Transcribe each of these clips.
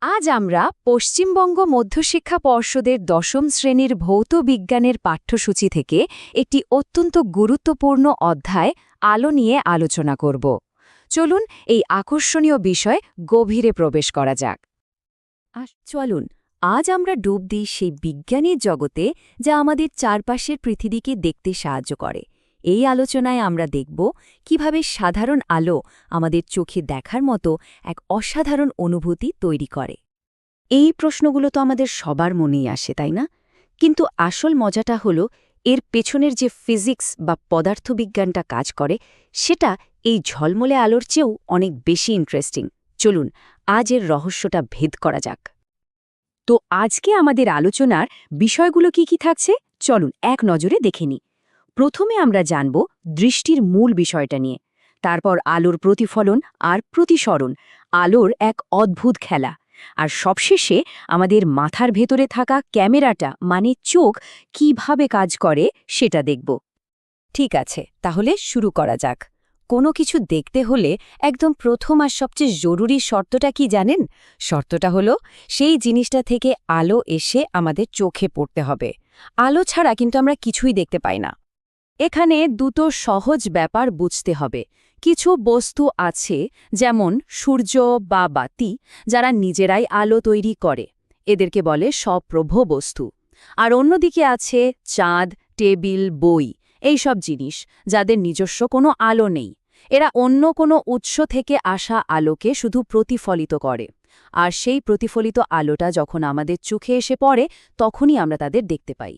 আজ আমরা পশ্চিমবঙ্গ মধ্যশিক্ষা পর্ষদের দশম শ্রেণীর ভৌত বিজ্ঞানের পাঠ্যসূচি থেকে একটি অত্যন্ত গুরুত্বপূর্ণ অধ্যায় আলো নিয়ে আলোচনা করব। চলুন এই আকর্ষণীয় বিষয় গভীরে প্রবেশ করা যাক। চলুন আজ আমরা ডুব দিই সেই বিজ্ঞানের জগতে যা আমাদের চারপাশের পৃথিবীকে দেখতে সাহায্য করে। এই আলোচনায় আমরা দেখব কিভাবে সাধারণ আলো আমাদের চোখে দেখার মতো এক অসাধারণ অনুভূতি তৈরি করে। এই প্রশ্নগুলো তো আমাদের সবার মনেই আসে, তাই না? কিন্তু আসল মজাটা হলো এর পেছনের যে ফিজিক্স বা পদার্থবিজ্ঞানটা কাজ করে সেটা এই ঝলমলে আলোর চেয়েও অনেক বেশি ইন্টারেস্টিং। চলুন আজ এর রহস্যটা ভেদ করা যাক। তো আজকে আমাদের আলোচনার বিষয়গুলো কি থাকছে চলুন এক নজরে দেখে নিই। প্রথমে আমরা জানব দৃষ্টির মূল বিষয়টা নিয়ে, তারপর আলোর প্রতিফলন আর প্রতিসরণ, আলোর এক অদ্ভুত খেলা, আর সবশেষে আমাদের মাথার ভেতরে থাকা ক্যামেরাটা মানে চোখ কিভাবে কাজ করে সেটা দেখব। ঠিক আছে, তাহলে শুরু করা যাক। কোনো কিছু দেখতে হলে একদম প্রথম আর সবচেয়ে জরুরি শর্তটা কি জানেন? শর্তটা হলো সেই জিনিসটা থেকে আলো এসে আমাদের চোখে পড়তে হবে। আলো ছাড়া কিন্তু আমরা কিছুই দেখতে পাই না। এখানে দুটো সহজ ব্যাপার বুঝতে হবে। কিছু বস্তু আছে যেমন সূর্য বা বাতি, যারা নিজেরাই আলো তৈরি করে, এদেরকে বলে স্বপ্রভ বস্তু। আর অন্যদিকে আছে চাঁদ, টেবিল, বই, এই সব জিনিস যাদের নিজস্ব কোনো আলো নেই। এরা অন্য কোনো উৎস থেকে আসা আলোকে শুধু প্রতিফলিত করে, আর সেই প্রতিফলিত আলোটা যখন আমাদের চোখে এসে পড়ে তখনই আমরা তাদের দেখতে পাই।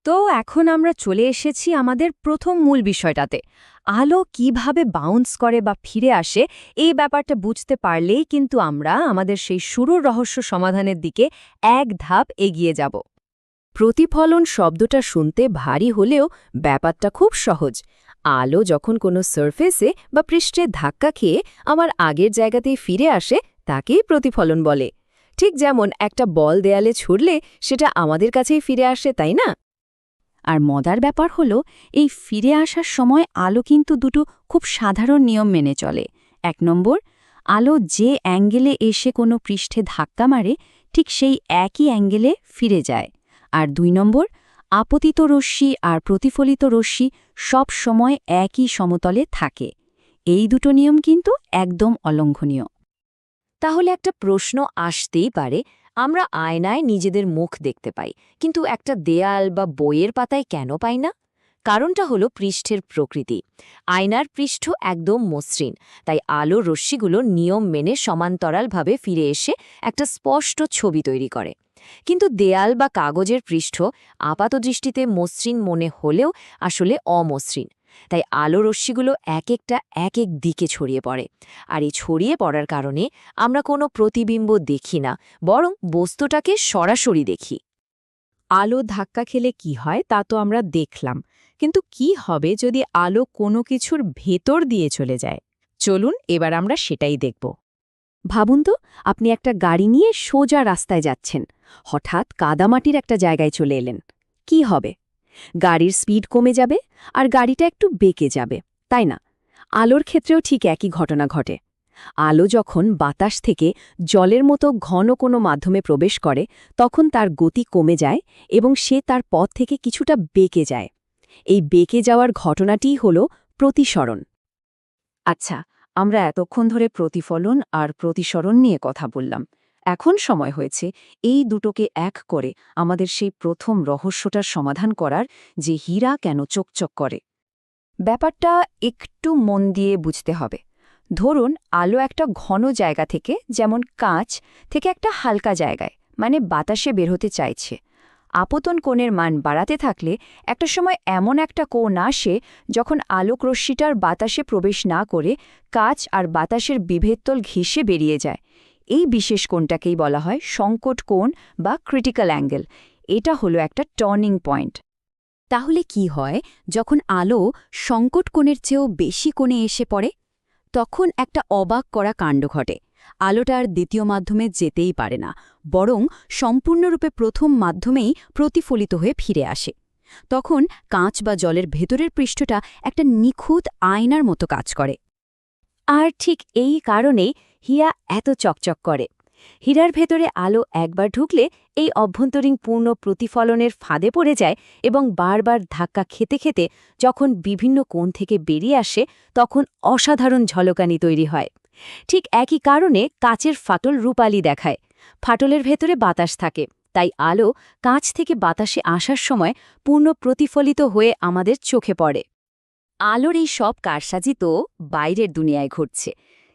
তো এখন আমরা চলে এসেছি আমাদের প্রথম মূল বিষয়টাতে। আলো কিভাবে বাউন্স করে বা ফিরে আসে, এই ব্যাপারটা বুঝতে পারলেই কিন্তু আমরা আমাদের সেই শুরুর রহস্য সমাধানের দিকে এক ধাপ এগিয়ে যাব। প্রতিফলন শব্দটা শুনতে ভারী হলেও ব্যাপারটা খুব সহজ। আলো যখন কোনো সারফেসে বা পৃষ্ঠে ধাক্কা খেয়ে আমার আগের জায়গাতেই ফিরে আসে তাকেই প্রতিফলন বলে। ঠিক যেমন একটা বল দেয়ালে ছুড়লে সেটা আমাদের কাছেই ফিরে আসে, তাই না? আর মজার ব্যাপার হলো এই ফিরে আসার সময় আলো কিন্তু দুটো খুব সাধারণ নিয়ম মেনে চলে। ১ নম্বর, আলো যে অ্যাঙ্গেলে এসে কোনো পৃষ্ঠে ধাক্কা মারে ঠিক সেই একই অ্যাঙ্গেলে ফিরে যায়। আর ২ নম্বর, আপতিত রশ্মি আর প্রতিফলিত রশ্মি সব সময় একই সমতলে থাকে। এই দুটো নিয়ম কিন্তু একদম অলঙ্ঘনীয়। তাহলে একটা প্রশ্ন আসতেই পারে, আমরা আয়নায় নিজেদের মুখ দেখতে পাই, কিন্তু একটা দেয়াল বা বইয়ের পাতায় কেন পাই না? কারণটা হলো পৃষ্ঠের প্রকৃতি। আয়নার পৃষ্ঠ একদম মসৃণ, তাই আলোর রশ্মিগুলো নিয়ম মেনে সমান্তরালভাবে ফিরে এসে একটা স্পষ্ট ছবি তৈরি করে। কিন্তু দেয়াল বা কাগজের পৃষ্ঠ আপাতদৃষ্টিতে মসৃণ মনে হলেও আসলে অমসৃণ। তাই আলো রশ্মিগুলো এক একটা এক এক দিকে ছড়িয়ে পড়ে, আর এই ছড়িয়ে পড়ার কারণে আমরা কোনো প্রতিবিম্ব দেখি না, বরং বস্তুটাকে সরাসরি দেখি। আলো ধাক্কা খেলে কি হয় তা তো আমরা দেখলাম, কিন্তু কি হবে যদি আলো কোনো কিছুর ভেতর দিয়ে চলে যায়? চলুন এবার আমরা সেটাই দেখব। ভাবুন তো, আপনি একটা গাড়ি নিয়ে সোজা রাস্তায় যাচ্ছেন, হঠাৎ কাদামাটির একটা জায়গায় চলে এলেন। কি হবে? গাড়ির স্পিড কমে যাবে আর গাড়িটা একটু বেঁকে যাবে, তাই না? আলোর ক্ষেত্রেও ঠিক একই ঘটনা ঘটে। আলো যখন বাতাস থেকে জলের মতো ঘন কোনো মাধ্যমে প্রবেশ করে তখন তার গতি কমে যায় এবং সে তার পথ থেকে কিছুটা বেঁকে যায়। এই বেঁকে যাওয়ার ঘটনাটিই হল প্রতিসরণ। আচ্ছা, আমরা এতক্ষণ ধরে প্রতিফলন আর প্রতিসরণ নিয়ে কথা বললাম। এখন সময় হয়েছে এই দুটোকে এক করে আমাদের সেই প্রথম রহস্যটার সমাধান করার, যে হীরা কেন চকচক করে। ব্যাপারটা একটু মন দিয়ে বুঝতে হবে। ধরুন আলো একটা ঘন জায়গা থেকে, যেমন কাঁচ থেকে একটা হালকা জায়গায় মানে বাতাসে বের হতে চাইছে। আপতন কোণের মান বাড়াতে থাকলে একটা সময় এমন একটা কোণ আসে যখন আলোক রশ্মিটার বাতাসে প্রবেশ না করে কাঁচ আর বাতাসের বিভেদতল ঘেঁষে বেরিয়ে যায়। এই বিশেষ কোণটাকেই বলা হয় সংকট কোণ বা ক্রিটিক্যাল অ্যাঙ্গেল। এটা হলো একটা টার্নিং পয়েন্ট। তাহলে কি হয় যখন আলো সংকট কোণের চেয়েও বেশি কোণে এসে পড়ে? তখন একটা অবাক করা কাণ্ড ঘটে। আলোটা আর দ্বিতীয় মাধ্যমে যেতেই পারে না, বরং সম্পূর্ণরূপে প্রথম মাধ্যমেই প্রতিফলিত হয়ে ফিরে আসে। তখন কাঁচ বা জলের ভেতরের পৃষ্ঠটা একটা নিখুঁত আয়নার মতো কাজ করে। আর ঠিক এই কারণেই হিয়া এত চকচক করে। হীরার ভেতরে আলো একবার ঢুকলে এই অভ্যন্তরীণ পূর্ণ প্রতিফলনের ফাঁদে পড়ে যায় এবং বারবার ধাক্কা খেতে খেতে যখন বিভিন্ন কোণ থেকে বেরিয়ে আসে তখন অসাধারণ ঝলকানি তৈরি হয়। ঠিক একই কারণে কাচের ফাটল রূপালি দেখায়। ফাটলের ভেতরে বাতাস থাকে, তাই আলো কাঁচ থেকে বাতাসে আসার সময় পূর্ণ প্রতিফলিত হয়ে আমাদের চোখে পড়ে। আলোর এই সব কারসাজি তো বাইরের দুনিয়ায় ঘটছে,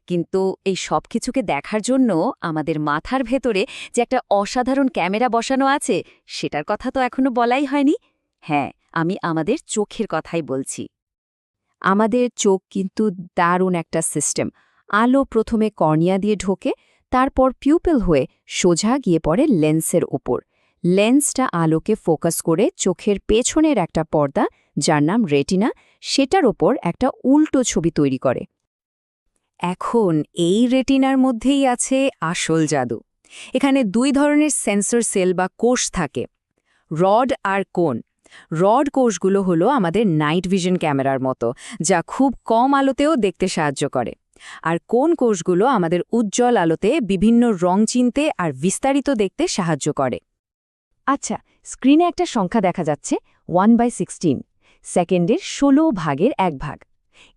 কিন্তু এই সব কিছুকে দেখার জন্য আমাদের মাথার ভেতরে যে একটা অসাধারণ ক্যামেরা বসানো আছে সেটার কথা তো এখনো বলাই হয়নি। হ্যাঁ, আমি আমাদের চোখের কথাই বলছি। আমাদের চোখ কিন্তু দারুণ একটা সিস্টেম। আলো প্রথমে কর্নিয়া দিয়ে ঢোকে, তারপর পিউপেল হয়ে সোজা গিয়ে পড়ে লেন্সের ওপর। লেন্সটা আলোকে ফোকাস করে চোখের পেছনের একটা পর্দা, যার নাম রেটিনা, সেটার ওপর একটা উল্টো ছবি তৈরি করে। এখন এই রেটিনার মধ্যেই আছে আসল জাদু। এখানে দুই ধরনের সেন্সর সেল বা কোষ থাকে, রড আর কোন। রড কোষগুলো হলো আমাদের নাইট ভিশন ক্যামেরার মতো, যা খুব কম আলোতেও দেখতে সাহায্য করে। আর কোন কোষগুলো আমাদের উজ্জ্বল আলোতে বিভিন্ন রং চিনতে আর বিস্তারিত দেখতে সাহায্য করে। আচ্ছা, স্ক্রিনে একটা সংখ্যা দেখা যাচ্ছে 1/16, সেকেন্ডের 16 ভাগের 1 ভাগ।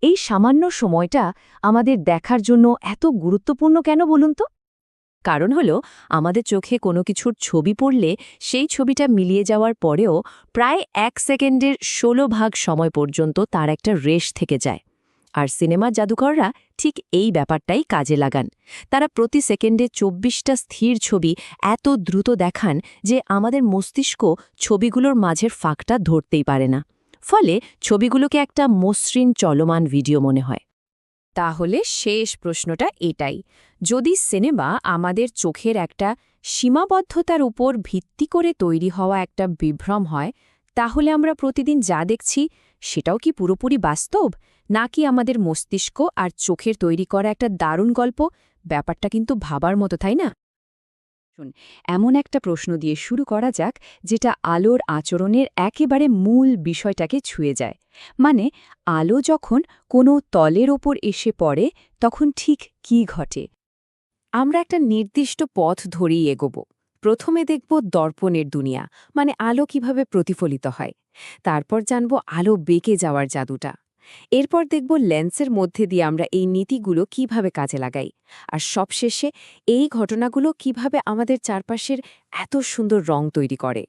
এই সামান্য সময়টা আমাদের দেখার জন্য এত গুরুত্বপূর্ণ কেন বলুন তো? কারণ হলো আমাদের চোখে কোনো কিছুর ছবি পড়লে সেই ছবিটা মিলিয়ে যাওয়ার পরেও প্রায় 1 সেকেন্ডের 16 ভাগ সময় পর্যন্ত তার একটা রেশ থেকে যায়। আর সিনেমার জাদুকররা ঠিক এই ব্যাপারটাই কাজে লাগান। তারা প্রতি সেকেন্ডে 24টা স্থির ছবি এত দ্রুত দেখান যে আমাদের মস্তিষ্ক ছবিগুলোর মাঝের ফাঁকটা ধরতেই পারে না। ফলে ছবিগুলোকে একটা মসৃণ চলমান ভিডিও মনে হয়। তাহলে শেষ প্রশ্নটা এটাই, যদি সিনেমা আমাদের চোখের একটা সীমাবদ্ধতার উপর ভিত্তি করে তৈরি হওয়া একটা বিভ্রম হয়, তাহলে আমরা প্রতিদিন যা দেখছি সেটাও কি পুরোপুরি বাস্তব, নাকি আমাদের মস্তিষ্ক আর চোখের তৈরি করা একটা দারুণ গল্প? ব্যাপারটা কিন্তু ভাবার মতো, তাই না? এমন একটা প্রশ্ন দিয়ে শুরু করা যাক যেটা আলোর আচরণের একেবারে মূল বিষয়টাকে ছুঁয়ে যায়। মানে, আলো যখন কোনো তলের ওপর এসে পড়ে তখন ঠিক কী ঘটে? আমরা একটা নির্দিষ্ট পথ ধরেই এগোব। প্রথমে দেখব দর্পণের দুনিয়া, মানে আলো কিভাবে প্রতিফলিত হয়। তারপর জানব আলো বেঁকে যাওয়ার জাদুটা। এরপর দেখব লেন্সের মধ্যে দিয়ে আমরা এই নীতিগুলো কিভাবে কাজে লাগাই। আর সবশেষে এই ঘটনাগুলো কিভাবে আমাদের চারপাশের এত সুন্দর রং তৈরি করে।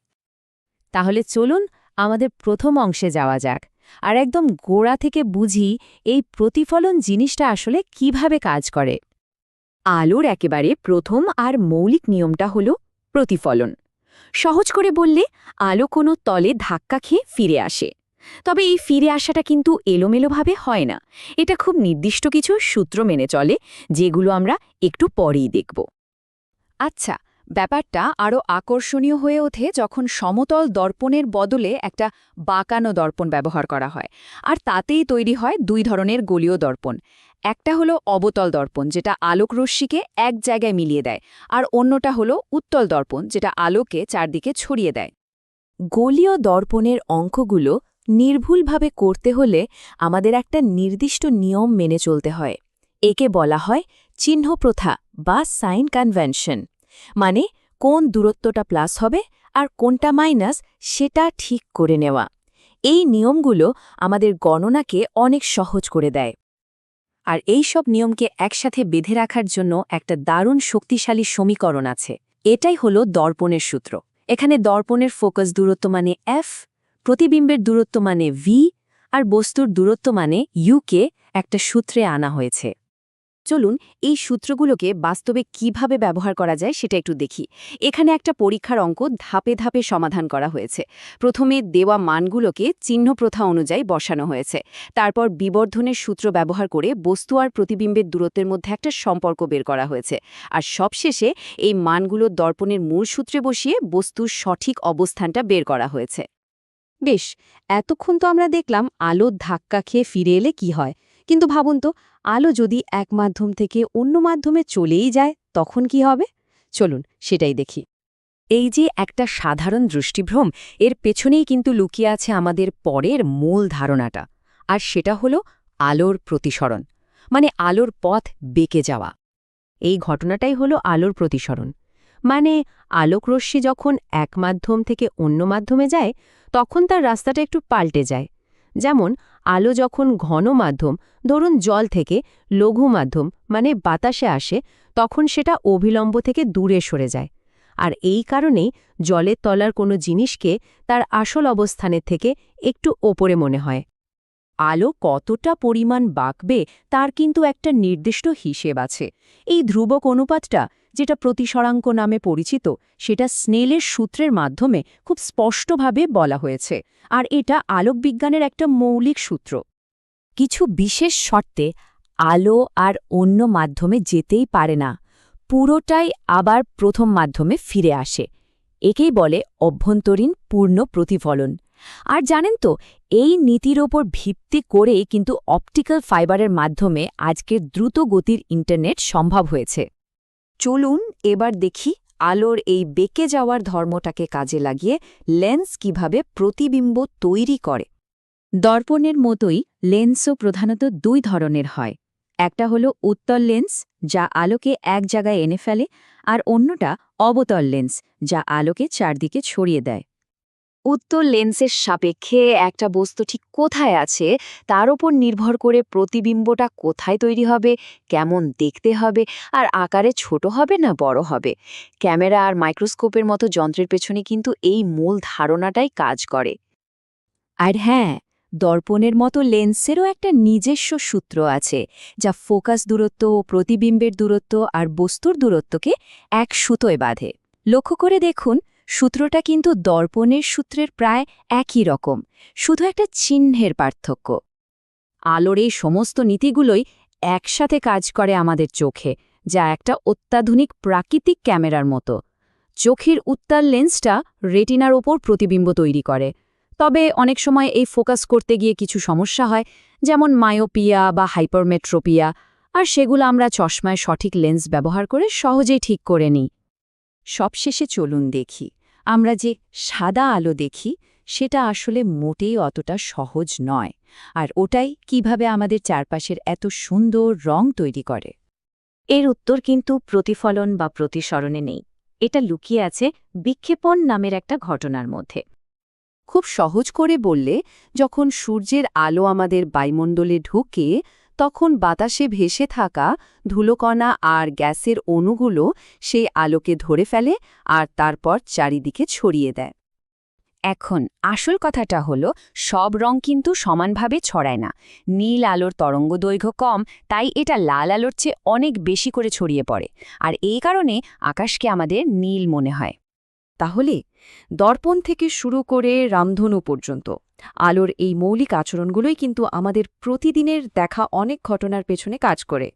তাহলে চলুন আমাদের প্রথম অংশে যাওয়া যাক, আর একদম গোড়া থেকে বুঝি এই প্রতিফলন জিনিসটা আসলে কিভাবে কাজ করে। আলোর একেবারে প্রথম আর মৌলিক নিয়মটা হল প্রতিফলন। সহজ করে বললে, আলো কোনো তলে ধাক্কা খেয়ে ফিরে আসে। তবে এই ফিরে আসাটা কিন্তু এলোমেলোভাবে হয় না। এটা খুব নির্দিষ্ট কিছু সূত্র মেনে চলে, যেগুলো আমরা একটু পরেই দেখব। আচ্ছা, ব্যাপারটা আরও আকর্ষণীয় হয়ে ওঠে যখন সমতল দর্পণের বদলে একটা বাঁকানো দর্পণ ব্যবহার করা হয়। আর তাতেই তৈরি হয় দুই ধরনের গোলীয় দর্পণ। একটা হলো অবতল দর্পণ, যেটা আলোকরশ্মিকে এক জায়গায় মিলিয়ে দেয়, আর অন্যটা হলো উত্তল দর্পণ, যেটা আলোকে চারদিকে ছড়িয়ে দেয়। গোলীয় দর্পণের অঙ্কগুলো নির্ভুলভাবে করতে হলে আমাদের একটা নির্দিষ্ট নিয়ম মেনে চলতে হয়। একে বলা হয় চিহ্ন প্রথা বা সাইন কনভেনশন। মানে, কোন দূরত্বটা প্লাস হবে আর কোনটা মাইনাস সেটা ঠিক করে নেওয়া। এই নিয়মগুলো আমাদের গণনাকে অনেক সহজ করে দেয়। আর এই সব নিয়মকে একসাথে বেঁধে রাখার জন্য একটা দারুণ শক্তিশালী সমীকরণ আছে। এটাই হলো দর্পণের সূত্র। এখানে দর্পণের ফোকাস দূরত্ব মানে এফ, প্রতিবিম্বের দূরত্ব মানে ভি, আর বস্তুর দূরত্ব মানে ইউকে একটা সূত্রে আনা হয়েছে। চলুন এই সূত্রগুলোকে বাস্তবে কিভাবে ব্যবহার করা যায় সেটা একটু দেখি। এখানে একটা পরীক্ষার অঙ্ক ধাপে ধাপে সমাধান করা হয়েছে। প্রথমে দেওয়া মানগুলোকে চিহ্ন প্রথা অনুযায়ী বসানো হয়েছে। তারপর বিবর্ধনের সূত্র ব্যবহার করে বস্তু আর প্রতিবিম্বের দূরত্বের মধ্যে একটা সম্পর্ক বের করা হয়েছে। আর সবশেষে এই মানগুলো দর্পণের মূল সূত্রে বসিয়ে বস্তুর সঠিক অবস্থানটা বের করা হয়েছে। বেশ, এতক্ষণ তো আমরা দেখলাম আলো ধাক্কা খেয়ে ফিরে এলে কি হয়। কিন্তু ভাবুন তো, আলো যদি এক মাধ্যম থেকে অন্য মাধ্যমে চলেই যায় তখন কি হবে? চলুন সেটাই দেখি। এই যে একটা সাধারণ দৃষ্টিভ্রম, এর পেছনেই কিন্তু লুকিয়ে আছে আমাদের পরের মূল ধারণাটা। আর সেটা হলো আলোর প্রতিসরণ, মানে আলোর পথ বেঁকে যাওয়া। এই ঘটনাটাই হলো আলোর প্রতিসরণ। মানে আলোকরশ্মি যখন এক মাধ্যম থেকে অন্য মাধ্যমে যায় তখন তার রাস্তাটা একটু পাল্টে যায়। যেমন আলো যখন ঘন মাধ্যম, ধরুন জল থেকে লঘু মাধ্যম মানে বাতাসে আসে, তখন সেটা অভিলম্ব থেকে দূরে সরে যায়। আর এই কারণেই জলের তলার কোনো জিনিসকে তার আসল অবস্থানের থেকে একটু ওপরে মনে হয়। আলো কতটা পরিমাণ বাঁকবে তার কিন্তু একটা নির্দিষ্ট হিসেব আছে। এই ধ্রুবক অনুপাতটা, যেটা প্রতিসরাঙ্ক নামে পরিচিত, সেটা স্নেলের সূত্রের মাধ্যমে খুব স্পষ্টভাবে বলা হয়েছে। আর এটা আলোকবিজ্ঞানের একটা মৌলিক সূত্র। কিছু বিশেষ শর্তে আলো আর অন্য মাধ্যমে যেতেই পারে না, পুরোটাই আবার প্রথম মাধ্যমে ফিরে আসে। একেই বলে অভ্যন্তরীণ পূর্ণ প্রতিফলন। আর জানেন তো, এই নীতির ওপর ভিত্তি করেই কিন্তু অপটিক্যাল ফাইবারের মাধ্যমে আজকের দ্রুত গতির ইন্টারনেট সম্ভব হয়েছে। চলুন এবার দেখি আলোর এই বেঁকে যাওয়ার ধর্মটাকে কাজে লাগিয়ে লেন্স কিভাবে প্রতিবিম্ব তৈরি করে। দর্পণের মতোই লেন্সও প্রধানত দুই ধরনের হয়। একটা হলো উত্তল লেন্স, যা আলোকে এক জায়গায় এনে ফেলে, আর অন্যটা অবতল লেন্স, যা আলোকে চারদিকে ছড়িয়ে দেয়। উত্তল লেন্সের সাপেক্ষে একটা বস্তু ঠিক কোথায় আছে তার ওপর নির্ভর করে প্রতিবিম্বটা কোথায় তৈরি হবে, কেমন দেখতে হবে, আর আকারে ছোট হবে না বড় হবে। ক্যামেরা আর মাইক্রোস্কোপের মতো যন্ত্রের পেছনে কিন্তু এই মূল ধারণাটাই কাজ করে। আর হ্যাঁ, দর্পণের মতো লেন্সেরও একটা নিজস্ব সূত্র আছে, যা ফোকাস দূরত্ব, প্রতিবিম্বের দূরত্ব আর বস্তুর দূরত্বকে এক সুতোয় বাঁধে। লক্ষ্য করে দেখুন, সূত্রটা কিন্তু দর্পণের সূত্রের প্রায় একই রকম, শুধু একটা চিহ্নের পার্থক্য। আলোর এই সমস্ত নীতিগুলোই একসাথে কাজ করে আমাদের চোখে, যা একটা অত্যাধুনিক প্রাকৃতিক ক্যামেরার মতো। চোখের উত্তাল লেন্সটা রেটিনার ওপর প্রতিবিম্ব তৈরি করে। তবে অনেক সময় এই ফোকাস করতে গিয়ে কিছু সমস্যা হয়, যেমন মায়োপিয়া বা হাইপারমেট্রোপিয়া, আর সেগুলো আমরা চশমায় সঠিক লেন্স ব্যবহার করে সহজেই ঠিক করে নিই। সবশেষে চলুন দেখি, আমরা যে সাদা আলো দেখি সেটা আসলে মোটেই অতটা সহজ নয়, আর ওটাই কিভাবে আমাদের চারপাশের এত সুন্দর রং তৈরি করে। এর উত্তর কিন্তু প্রতিফলন বা প্রতিসরণে নেই, এটা লুকিয়ে আছে বিক্ষেপণ নামের একটা ঘটনার মধ্যে। খুব সহজ করে বললে, যখন সূর্যের আলো আমাদের বায়ুমণ্ডলে ঢুকে তখন বাতাসে ভেসে থাকা ধুলোকণা আর গ্যাসের অণুগুলো সেই আলোকে ধরে ফেলে আর তারপর চারিদিকে ছড়িয়ে দেয়। এখন আসল কথাটা হলো, সব রং কিন্তু সমানভাবে ছড়ায় না। নীল আলোর তরঙ্গদৈর্ঘ্য কম, তাই এটা লাল আলোর চেয়ে অনেক বেশি করে ছড়িয়ে পড়ে, আর এই কারণে আকাশকে আমাদের নীল মনে হয়। তাহলে দর্পণ থেকে শুরু করে রামধনু পর্যন্ত আলোর এই মৌলিক আচরণগুলোই কিন্তু আমাদের প্রতিদিনের দেখা অনেক ঘটনার পেছনে কাজ করে।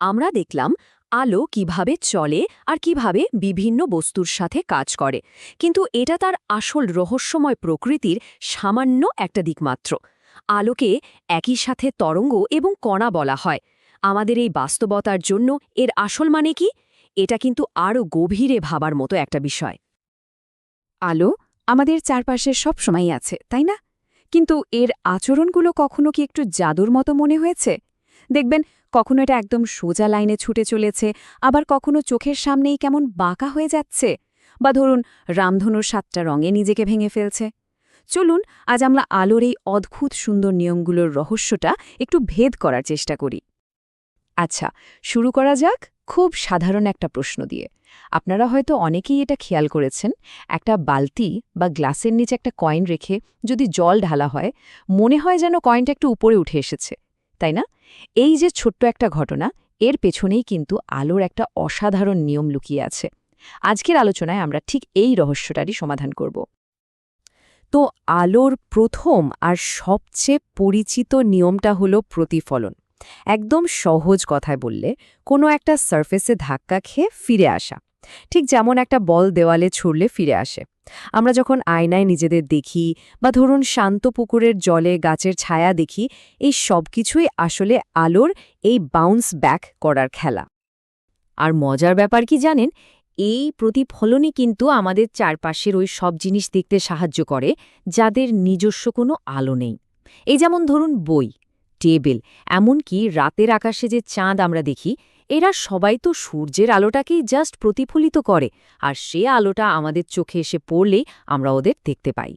আমরা দেখলাম আলো কিভাবে চলে আর কিভাবে বিভিন্ন বস্তুর সাথে কাজ করে, কিন্তু এটা তার আসল রহস্যময় প্রকৃতির সামান্য একটা দিক মাত্র। আলোকে একই সাথে তরঙ্গ এবং কণা বলা হয়। আমাদের এই বাস্তবতার জন্য এর আসল মানে কি, এটা কিন্তু আরও গভীরে ভাবার মতো একটা বিষয়। আলো আমাদের চারপাশে সবসময়ই আছে, তাই না? কিন্তু এর আচরণগুলো কখনো কি একটু জাদুর মতো মনে হয়েছে? দেখবেন, কখনো এটা একদম সোজা লাইনে ছুটে চলেছে, আবার কখনো চোখের সামনেই কেমন বাঁকা হয়ে যাচ্ছে, বা ধরুন রামধনুর 7টা রঙে নিজেকে ভেঙে ফেলছে। চলুন আজ আমরা আলোর এই অদ্ভুত সুন্দর নিয়মগুলোর রহস্যটা একটু ভেদ করার চেষ্টা করি। আচ্ছা, শুরু করা যাক খুব সাধারণ একটা প্রশ্ন দিয়ে। আপনারা হয়তো অনেকেই এটা খেয়াল করেছেন, একটা বালতি বা গ্লাসের নিচে একটা কয়েন রেখে যদি জল ঢালা হয়, মনে হয় যেন কয়েনটা একটু উপরে উঠে এসেছে, তাই না? এই যে ছোট্ট একটা ঘটনা, এর পেছনেই কিন্তু আলোর একটা অসাধারণ নিয়ম লুকিয়ে আছে। আজকের আলোচনায় আমরা ঠিক এই রহস্যটারই সমাধান করব। তো আলোর প্রথম আর সবচেয়ে পরিচিত নিয়মটা হলো প্রতিফলন। একদম সহজ কথায় বললে, কোনো একটা সারফেসে ধাক্কা খেয়ে ফিরে আসা, ঠিক যেমন একটা বল দেওয়ালে ছুড়লে ফিরে আসে। আমরা যখন আয়নায় নিজেদের দেখি বা ধরুন শান্ত পুকুরের জলে গাছের ছায়া দেখি, এই সব কিছুই আসলে আলোর এই বাউন্স ব্যাক করার খেলা। আর মজার ব্যাপার কি জানেন, এই প্রতিফলনই কিন্তু আমাদের চারপাশের ওই সব জিনিস দেখতে সাহায্য করে যাদের নিজস্ব কোনো আলো নেই। এই যেমন ধরুন বই, টেবিল, এমনকি রাতের আকাশে যে চাঁদ আমরা দেখি, এরা সবাই তো সূর্যের আলোটাকেই জাস্ট প্রতিফলিত করে, আর সে আলোটা আমাদের চোখে এসে পড়লেই আমরা ওদের দেখতে পাই।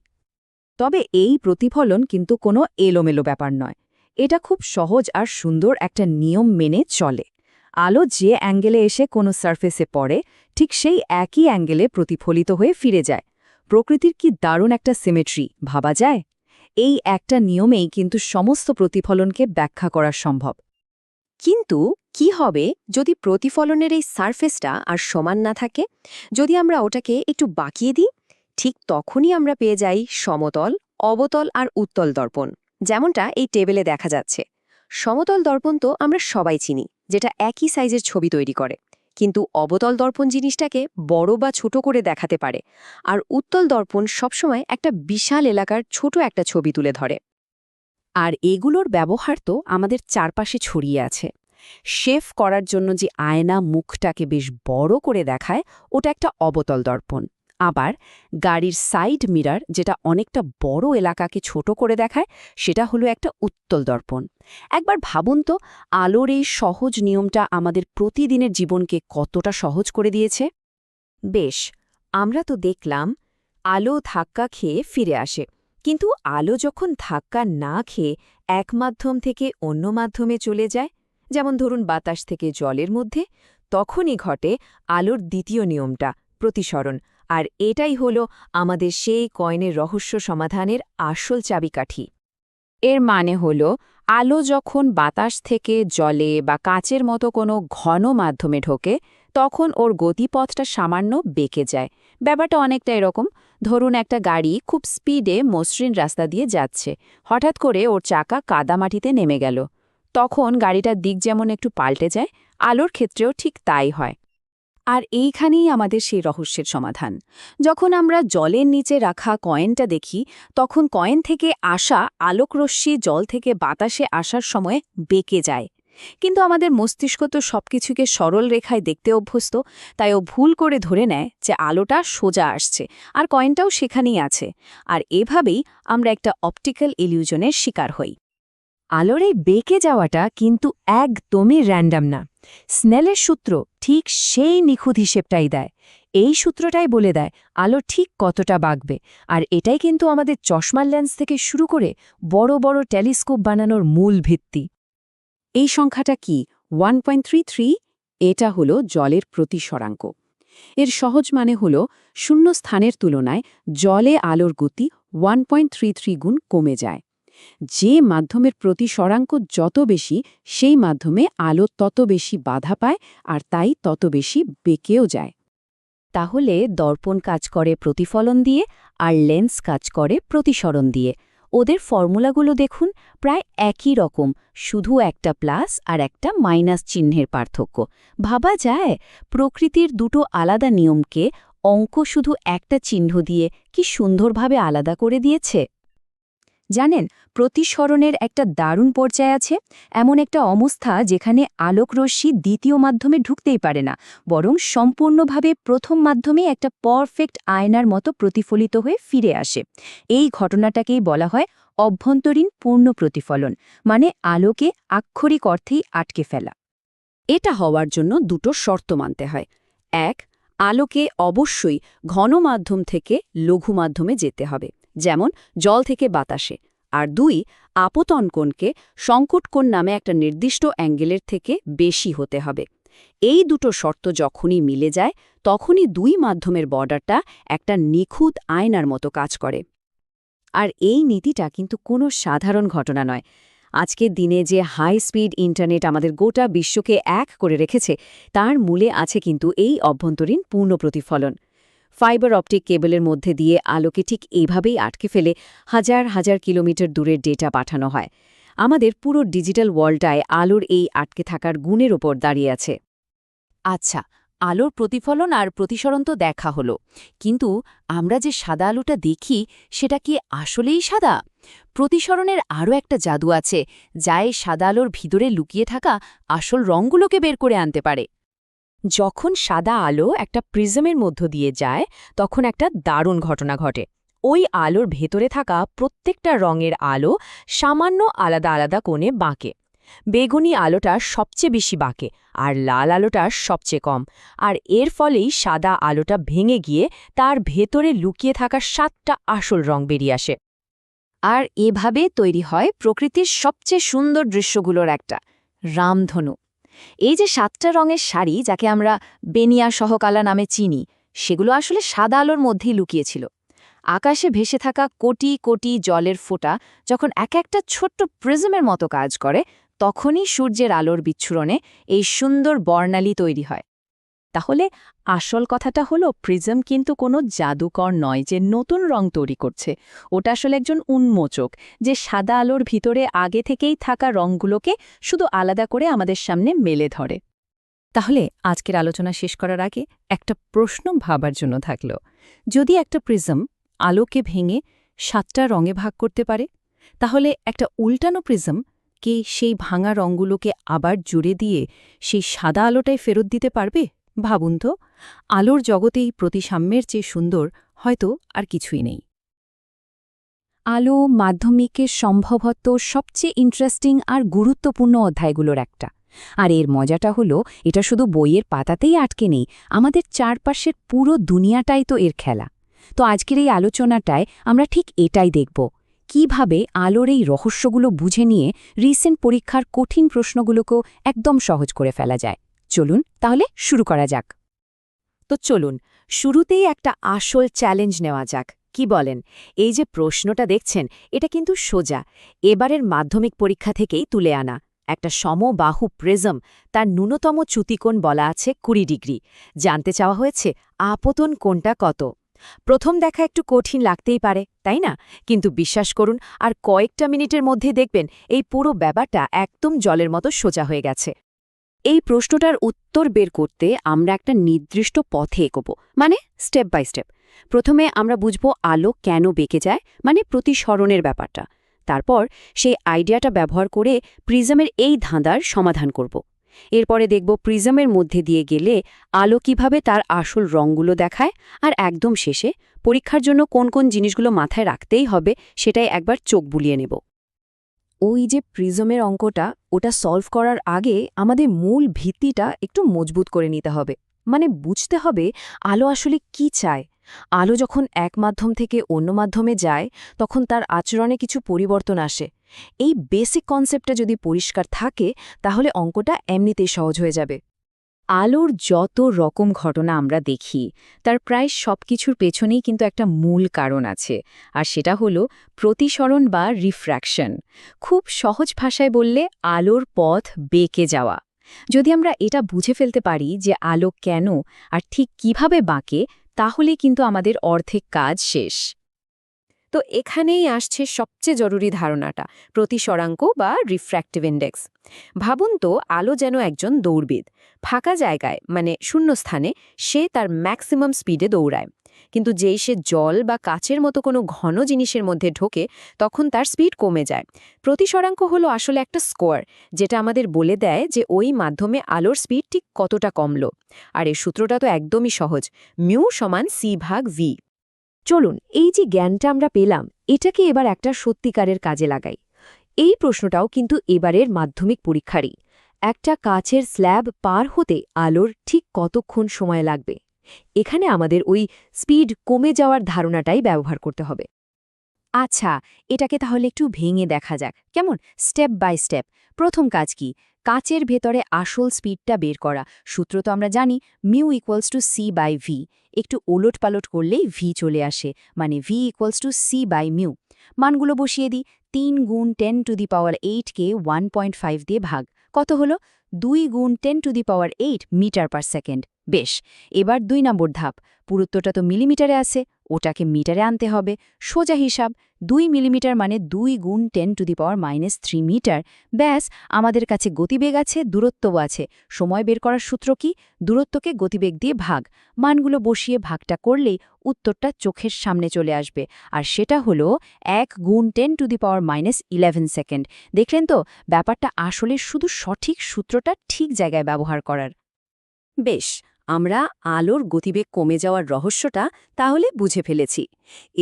তবে এই প্রতিফলন কিন্তু কোনো এলোমেলো ব্যাপার নয়। এটা খুব সহজ আর সুন্দর একটা নিয়ম মেনে চলে। আলো যে অ্যাঙ্গেলে এসে কোনো সারফেসে পড়ে, ঠিক সেই একই অ্যাঙ্গেলে প্রতিফলিত হয়ে ফিরে যায়। প্রকৃতির কি দারুণ একটা সিমেট্রি, ভাবা যায়? এই একটা নিয়মেই কিন্তু সমস্ত প্রতিফলনকে ব্যাখ্যা করা সম্ভব। কিন্তু কি হবে যদি প্রতিফলনের এই সারফেসটা আর সমান না থাকে? যদি আমরা ওটাকে একটু বাঁকিয়ে দিই, ঠিক তখনই আমরা পেয়ে যাই সমতল, অবতল আর উত্তল দর্পণ, যেমনটা এই টেবিলে দেখা যাচ্ছে। সমতল দর্পণ তো আমরা সবাই চিনি, যেটা একই সাইজের ছবি তৈরি করে। কিন্তু অবতল দর্পণ জিনিসটাকে বড় বা ছোট করে দেখাতে পারে, আর উত্তল দর্পণ সবসময় একটা বিশাল এলাকার ছোট একটা ছবি তুলে ধরে। আর এগুলোর ব্যবহার তো আমাদের চারপাশে ছড়িয়ে আছে। শেভ করার জন্য যে আয়না মুখটাকে বেশ বড় করে দেখায়, ওটা একটা অবতল দর্পণ। আবার গাড়ির সাইড মিরার, যেটা অনেকটা বড় এলাকাকে ছোট করে দেখায়, সেটা হলো একটা উত্তল দর্পণ। একবার ভাবুন তো, আলোর এই সহজ নিয়মটা আমাদের প্রতিদিনের জীবনকে কতটা সহজ করে দিয়েছে। বেশ, আমরা তো দেখলাম আলো ধাক্কা খেয়ে ফিরে আসে, কিন্তু আলো যখন ধাক্কা না খেয়ে এক মাধ্যম থেকে অন্য মাধ্যমে চলে যায়, যেমন ধরুন বাতাস থেকে জলের মধ্যে, তখনই ঘটে আলোর দ্বিতীয় নিয়মটা, প্রতিসরণ। আর এটাই হলো আমাদের সেই কয়েনের রহস্য সমাধানের আসল চাবিকাঠি। এর মানে হলো, আলো যখন বাতাস থেকে জলে বা কাচের মতো কোনো ঘন মাধ্যমে ঢোকে, তখন ওর গতিপথটা সামান্য বেঁকে যায়। ব্যাপারটা অনেকটা এরকম, ধরুন একটা গাড়ি খুব স্পিডে মসৃণ রাস্তা দিয়ে যাচ্ছে, হঠাৎ করে ওর চাকা কাদামাটিতে নেমে গেল। তখন গাড়িটার দিক যেমন একটু পাল্টে যায়, আলোর ক্ষেত্রেও ঠিক তাই হয়। আর এইখানেই আমাদের সেই রহস্যের সমাধান। যখন আমরা জলের নিচে রাখা কয়েনটা দেখি, তখন কয়েন থেকে আসা আলোকরশ্মি জল থেকে বাতাসে আসার সময় বেঁকে যায়। কিন্তু আমাদের মস্তিষ্ক তো সবকিছুকে সরল রেখায় দেখতে অভ্যস্ত, তাই ও ভুল করে ধরে নেয় যে আলোটা সোজা আসছে, আর কয়েনটাও সেখানেই আছে। আর এভাবেই আমরা একটা অপটিক্যাল ইলিউশনের শিকার হই। আলোর এই বেঁকে যাওয়াটা কিন্তু একদমই র্যান্ডম না। স্নেলের সূত্র ঠিক সেই নিখুঁত হিসেবটাই দেয়। এই সূত্রটাই বলে দেয় আলো ঠিক কতটা বাঁকবে, আর এটাই কিন্তু আমাদের চশমার লেন্স থেকে শুরু করে বড় বড় টেলিস্কোপ বানানোর মূল ভিত্তি। এই সংখ্যাটা কি? 1.33। এটা হলো জলের প্রতিসরাঙ্ক। এর সহজ মানে হলো, শূন্য স্থানের তুলনায় জলে আলোর গতি 1.33 গুণ কমে যায়। যে মাধ্যমের প্রতিসরাঙ্ক যত বেশি, সেই মাধ্যমে আলো তত বেশি বাধা পায়, আর তাই তত বেশি বেঁকেও যায়। তাহলে দর্পণ কাজ করে প্রতিফলন দিয়ে, আর লেন্স কাজ করে প্রতিসরণ দিয়ে। ওদের ফর্মুলাগুলো দেখুন, প্রায় একই রকম, শুধু একটা প্লাস আর একটা মাইনাস চিহ্নের পার্থক্য। ভাবা যায়, প্রকৃতির দুটো আলাদা নিয়মকে অঙ্ক শুধু একটা চিহ্ন দিয়ে কি সুন্দরভাবে আলাদা করে দিয়েছে। জানেন, প্রতিসরণের একটা দারুণ পর্যায় আছে, এমন একটা অবস্থা যেখানে আলোকরশ্মি দ্বিতীয় মাধ্যমে ঢুকতেই পারে না, বরং সম্পূর্ণভাবে প্রথম মাধ্যমে একটা পারফেক্ট আয়নার মতো প্রতিফলিত হয়ে ফিরে আসে। এই ঘটনাটাকেই বলা হয় অভ্যন্তরীণ পূর্ণ প্রতিফলন, মানে আলোকে আক্ষরিক অর্থেই আটকে ফেলা। এটা হওয়ার জন্য দুটো শর্ত মানতে হয়। এক, আলোকে অবশ্যই ঘন মাধ্যম থেকে লঘু মাধ্যমে যেতে হবে, যেমন জল থেকে বাতাসে। আর দুই, আপতন কোণকে সংকট কোণ নামে একটা নির্দিষ্ট অ্যাঙ্গেলের থেকে বেশি হতে হবে। এই দুটো শর্ত যখনই মিলে যায়, তখনই দুই মাধ্যমের বর্ডারটা একটা নিখুঁত আয়নার মতো কাজ করে। আর এই নীতিটা কিন্তু কোনো সাধারণ ঘটনা নয়। আজকের দিনে যে হাই স্পিড ইন্টারনেট আমাদের গোটা বিশ্বকে এক করে রেখেছে, তার মূলে আছে কিন্তু এই অভ্যন্তরীণ পূর্ণ প্রতিফলন। ফাইবার অপটিক কেবলের মধ্যে দিয়ে আলোকে ঠিক এইভাবেই আটকে ফেলে হাজার হাজার কিলোমিটার দূরের ডেটা পাঠানো হয়। আমাদের পুরো ডিজিটাল ওয়ার্ল্ডটায় আলোর এই আটকে থাকার গুণের ওপর দাঁড়িয়ে আছে। আচ্ছা, আলোর প্রতিফলন আর প্রতিসরণ তো দেখা হলো, কিন্তু আমরা যে সাদা আলোটা দেখি, সেটা কি আসলেই সাদা? প্রতিসরণের আরও একটা জাদু আছে, যা এই সাদা আলোর ভিতরে লুকিয়ে থাকা আসল রঙগুলোকে বের করে আনতে পারে। যখন সাদা আলো একটা প্রিজমের মধ্য দিয়ে যায়, তখন একটা দারুণ ঘটনা ঘটে। ওই আলোর ভেতরে থাকা প্রত্যেকটা রঙের আলো সামান্য আলাদা আলাদা কোণে বাঁকে। বেগুনি আলোটা সবচেয়ে বেশি বাঁকে আর লাল আলোটা সবচেয়ে কম, আর এর ফলেই সাদা আলোটা ভেঙে গিয়ে তার ভেতরে লুকিয়ে থাকা 7টা আসল রং বেরিয়ে আসে। আর এভাবে তৈরি হয় প্রকৃতির সবচেয়ে সুন্দর দৃশ্যগুলোর একটা, রামধনু। এই যে 7টা রঙের শাড়ি, যাকে আমরা বেনিয়া সহকালা নামে চিনি, সেগুলো আসলে সাদা আলোর মধ্যেই লুকিয়েছিল। আকাশে ভেসে থাকা কোটি কোটি জলের ফোঁটা যখন এক একটা ছোট্ট প্রিজমের মতো কাজ করে, তখনই সূর্যের আলোর বিচ্ছুরণে এই সুন্দর বর্ণালী তৈরি হয়। তাহলে আসল কথাটা হলো, প্রিজম কিন্তু কোনো জাদুকর নয় যে নতুন রং তৈরি করছে। ওটা আসলে একজন উন্মোচক, যে সাদা আলোর ভিতরে আগে থেকেই থাকা রংগুলোকে শুধু আলাদা করে আমাদের সামনে মেলে ধরে। তাহলে আজকের আলোচনা শেষ করার আগে একটা প্রশ্ন ভাবার জন্য থাকলো, যদি একটা প্রিজম আলোকে ভেঙে 7টা রঙে ভাগ করতে পারে, তাহলে একটা উল্টানো প্রিজম কে সেই ভাঙা রঙগুলোকে আবার জুড়ে দিয়ে সেই সাদা আলোটাই ফেরত দিতে পারবে? ভাবুন তো, আলোর জগতেই প্রতিসাম্যের চেয়ে সুন্দর হয়তো আর কিছুই নেই। আলো মাধ্যমিকের সম্ভবত সবচেয়ে ইন্টারেস্টিং আর গুরুত্বপূর্ণ অধ্যায়গুলোর একটা। আর এর মজাটা হলো, এটা শুধু বইয়ের পাতাতেই আটকে নেই, আমাদের চারপাশের পুরো দুনিয়াটাই তো এর খেলা। তো আজকের এই আলোচনাটায় আমরা ঠিক এটাই দেখব, কিভাবে আলোর এই রহস্যগুলো বুঝে নিয়ে রিসেন্ট পরীক্ষার কঠিন প্রশ্নগুলোকেও একদম সহজ করে ফেলা যায়। চলুন তাহলে শুরু করা যাক। তো চলুন শুরুতেই একটা আসল চ্যালেঞ্জ নেওয়া যাক। কি বলেন? এই যে প্রশ্নটা দেখছেন, এটা কিন্তু সোজা এবারের মাধ্যমিক পরীক্ষা থেকেই তুলে আনা। একটা সমবাহু প্রিজম, তার ন্যূনতম চ্যুতিকোণ বলা আছে 20 ডিগ্রি। জানতে চাওয়া হয়েছে আপতন কোণটা কত। প্রথম দেখা একটু কঠিন লাগতেই পারে, তাই না? কিন্তু বিশ্বাস করুন, আর কয়েকটা মিনিটের মধ্যে দেখবেন এই পুরো ব্যাপারটা একদম জলের মতো সোজা হয়ে গেছে। এই প্রশ্নটার উত্তর বের করতে আমরা একটা নির্দিষ্ট পথে এগোব, মানে স্টেপ বাই স্টেপ। প্রথমে আমরা বুঝব আলো কেন বেঁকে যায়, মানে প্রতিসরণের ব্যাপারটা। তারপর সেই আইডিয়াটা ব্যবহার করে প্রিজমের এই ধাঁধার সমাধান করব। এরপরে দেখব প্রিজমের মধ্যে দিয়ে গেলে আলো কিভাবে তার আসল রঙগুলো দেখায়, আর একদম শেষে পরীক্ষার জন্য কোন কোন জিনিসগুলো মাথায় রাখতেই হবে সেটাই একবার চোখ বুলিয়ে নেব। ওই যে প্রিজমের অঙ্কটা, ওটা সলভ করার আগে আমাদের মূল ভিত্তিটা একটু মজবুত করে নিতে হবে। মানে বুঝতে হবে আলো আসলে কি চায়। আলো যখন এক মাধ্যম থেকে অন্য মাধ্যমে যায়, তখন তার আচরণে কিছু পরিবর্তন আসে। এই বেসিক কনসেপ্টটা যদি পরিষ্কার থাকে, তাহলে অঙ্কটা এমনিতেই সহজ হয়ে যাবে। আলোর যত রকম ঘটনা আমরা দেখি, তার প্রায় সবকিছুর পেছনেই কিন্তু একটা মূল কারণ আছে, আর সেটা হলো প্রতিসরণ বা রিফ্র্যাকশন। খুব সহজ ভাষায় বললে আলোর পথ বেঁকে যাওয়া। যদি আমরা এটা বুঝে ফেলতে পারি যে আলো কেন আর ঠিক কিভাবে বাঁকে, তাহলেই কিন্তু আমাদের অর্ধেক কাজ শেষ। তো এখানেই আসছে সবচেয়ে জরুরি ধারণাটা, প্রতিসরাঙ্ক বা রিফ্র্যাক্টিভ ইন্ডেক্স। ভাবুন তো, আলো যেন একজন দৌড়বিদ। ফাঁকা জায়গায়, মানে শূন্যস্থানে, সে তার ম্যাক্সিমাম স্পিডে দৌড়ায়। কিন্তু যেই সে জল বা কাচের মতো কোনো ঘন জিনিসের মধ্যে ঢোকে, তখন তার স্পিড কমে যায়। প্রতিসরাঙ্ক হলো আসলে একটা স্কোয়ার, যেটা আমাদের বলে দেয় যে ওই মাধ্যমে আলোর স্পিড ঠিক কতটা কমলো। আর এই সূত্রটা তো একদমই সহজ, মিউ সমান c/v। চলুন এই যে জ্ঞানটা আমরা পেলাম, এটাকে এবার একটা সত্যিকারের কাজে লাগাই। এই প্রশ্নটাও কিন্তু এবারের মাধ্যমিক পরীক্ষারই। একটা কাচের স্ল্যাব পার হতে আলোর ঠিক কতক্ষণ সময় লাগবে? এখানে আমাদের ওই স্পিড কমে যাওয়ার ধারণাটাই ব্যবহার করতে হবে। আচ্ছা, এটাকে তাহলে একটু ভেঙে দেখা যাক, কেমন? Step by step. প্রথম কাজ কি? কাচের ভেতরে আসল স্পিডটা বের করা। সূত্র তো আমরা জানি, মিউ ইকুয়ালস টু c/v। একটু ওলট পালট করলেই ভি চলে আসে, মানে v ইকুয়ালস টু c/μ। মানগুলো বসিয়ে দিই। 3 গুণ 10⁸ কে 1.5 দিয়ে ভাগ। কত হলো? 2 গুণ 10⁸ মিটার পার সেকেন্ড। বেশ, এবার 2 নম্বর ধাপ। পুরুত্বটা তো মিলিমিটারে আছে, ওটাকে মিটারে আনতে হবে। সোজা হিসাব, 2 মিলিমিটার মানে 2 গুণ 10⁻³ মিটার। ব্যাস, আমাদের কাছে গতিবেগ আছে, দূরত্বও আছে। সময় বের করার সূত্র কি? দূরত্বকে গতিবেগ দিয়ে ভাগ। মানগুলো বসিয়ে ভাগটা করলেই উত্তরটা চোখের সামনে চলে আসবে, আর সেটা হলো 1 গুণ 10⁻11 সেকেন্ড। দেখলেন তো, ব্যাপারটা আসলে শুধু সঠিক সূত্রটা ঠিক জায়গায় ব্যবহার করার। বেশ, আমরা আলোর গতিবেগ কমে যাওয়ার রহস্যটা তাহলে বুঝে ফেলেছি।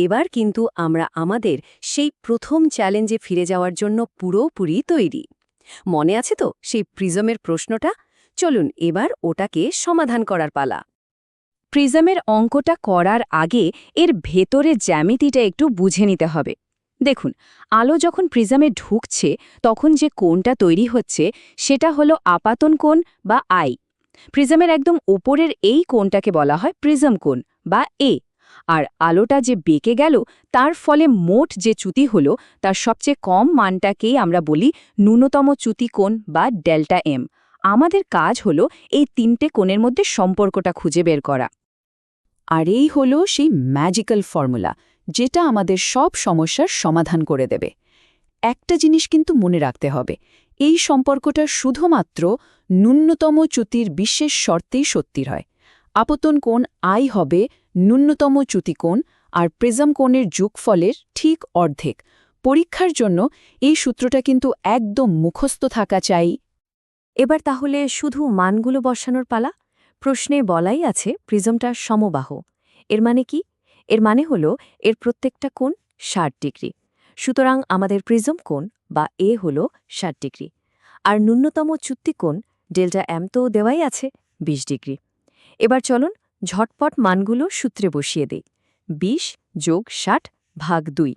এবার কিন্তু আমরা আমাদের সেই প্রথম চ্যালেঞ্জে ফিরে যাওয়ার জন্য পুরোপুরি তৈরি। মনে আছে তো সেই প্রিজমের প্রশ্নটা? চলুন এবার ওটাকে সমাধান করার পালা। প্রিজমের অঙ্কটা করার আগে এর ভেতরের জ্যামিতিটা একটু বুঝে নিতে হবে। দেখুন, আলো যখন প্রিজমে ঢুকছে তখন যে কোণটা তৈরি হচ্ছে সেটা হলো আপাতন কোণ বা আই। প্রিজমের একদম উপরের এই কোণটাকে বলা হয় প্রিজম কোণ বা এ। আর আলোটা যে বেঁকে গেল তার ফলে মোট যে চ্যুতি হলো তার সবচেয়ে কম মানটাকেই আমরা বলি ন্যূনতম চ্যুতি কোণ বা ডেল্টা এম। আমাদের কাজ হলো এই তিনটে কোণের মধ্যে সম্পর্কটা খুঁজে বের করা। আর এই হলো সেই ম্যাজিক্যাল ফর্মুলা যেটা আমাদের সব সমস্যার সমাধান করে দেবে। একটা জিনিস কিন্তু মনে রাখতে হবে, এই সম্পর্কটা শুধুমাত্র ন্যূনতম চ্যুতির বিশেষ শর্তেই সত্যি হয়। আপতন কোণ আই হবে ন্যূনতম চ্যুতি কোণ আর প্রিজম কোণের যোগফলের ঠিক অর্ধেক। পরীক্ষার জন্য এই সূত্রটা কিন্তু একদম মুখস্থ থাকা চাই। এবার তাহলে শুধু মানগুলো বসানোর পালা। প্রশ্নে বলাই আছে প্রিজমটা সমবাহু। এর মানে কি? এর মানে হলো এর প্রত্যেকটা কোণ ৬০ ডিগ্রি। সুতরাং আমাদের প্রিজম কোণ বা এ হল ৬০ ডিগ্রি। আর ন্যূনতম চ্যুতি কোণ ডেল্টা এম তো দেওয়াই আছে ২০ ডিগ্রি। এবার চলুন ঝটপট মানগুলো সূত্রে বসিয়ে দেই। ২০ যোগ ৬০ ভাগ ২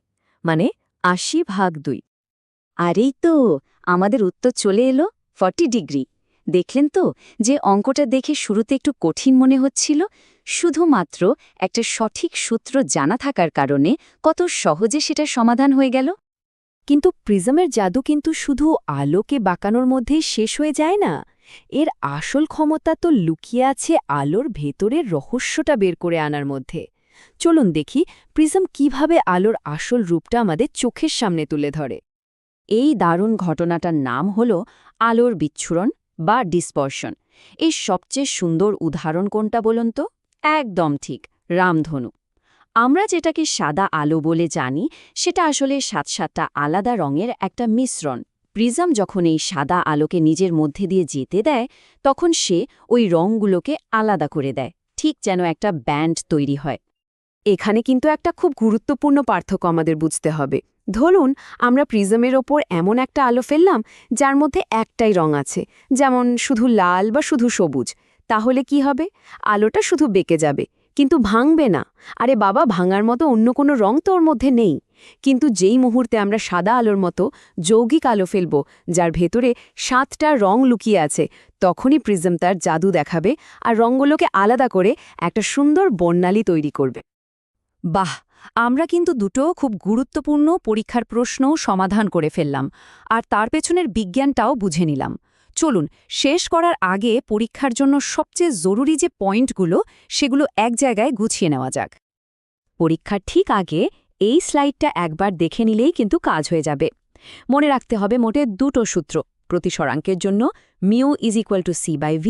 মানে ৮০/২। আর এই তো আমাদের উত্তর চলে এলো 40 ডিগ্রি। দেখলেন তো যে অঙ্কটা দেখে শুরুতে একটু কঠিন মনে হচ্ছিল, শুধুমাত্র একটা সঠিক সূত্র জানা থাকার কারণে কত সহজে সেটা সমাধান হয়ে গেল। কিন্তু প্রিজমের জাদু কিন্তু শুধু আলোকে বাঁকানোর মধ্যেই শেষ হয়ে যায় না। এর আসল ক্ষমতা তো লুকিয়ে আছে আলোর ভেতরের রহস্যটা বের করে আনার মধ্যে। চলুন দেখি প্রিজম কিভাবে আলোর আসল রূপটা আমাদের চোখের সামনে তুলে ধরে। এই দারুণ ঘটনাটার নাম হল আলোর বিচ্ছুরণ বা ডিসপারশন। এই সবচেয়ে সুন্দর উদাহরণ কোনটা বলুন তো? একদম ঠিক, রামধনু। আমরা যেটাকে সাদা আলো বলে জানি সেটা আসলে ৭-৭টা আলাদা রঙের একটা মিশ্রণ। প্রিজম যখন এই সাদা আলোকে নিজের মধ্যে দিয়ে যেতে দেয় তখন সে ওই রঙগুলোকে আলাদা করে দেয়, ঠিক যেন একটা ব্যান্ড তৈরি হয়। এখানে কিন্তু একটা খুব গুরুত্বপূর্ণ পার্থক্য আমাদের বুঝতে হবে। ধরুন আমরা প্রিজমের ওপর এমন একটা আলো ফেললাম যার মধ্যে একটাই রং আছে, যেমন শুধু লাল বা শুধু সবুজ। তাহলে কি হবে? আলোটা শুধু বেঁকে যাবে, কিন্তু ভাঙবে না। আরে বাবা, ভাঙার মতো অন্য কোনো রং তো ওর মধ্যে নেই। কিন্তু যেই মুহূর্তে আমরা সাদা আলোর মতো যৌগিক আলো ফেলব যার ভেতরে ৭টা রং লুকিয়ে আছে, তখনই প্রিজম তার জাদু দেখাবে আর রঙগুলোকে আলাদা করে একটা সুন্দর বর্ণালী তৈরি করবে। বাহ, আমরা কিন্তু দুটো খুব গুরুত্বপূর্ণ পরীক্ষার প্রশ্নও সমাধান করে ফেললাম, আর তার পেছনের বিজ্ঞানটাও বুঝে নিলাম। চলুন শেষ করার আগে পরীক্ষার জন্য সবচেয়ে জরুরি যে পয়েন্টগুলো সেগুলো এক জায়গায় গুছিয়ে নেওয়া যাক। পরীক্ষার ঠিক আগে এই স্লাইডটা একবার দেখে নিলেই কিন্তু কাজ হয়ে যাবে। মনে রাখতে হবে মোটে দুটো সূত্র। প্রতিসরাঙ্কের জন্য মিউ c/v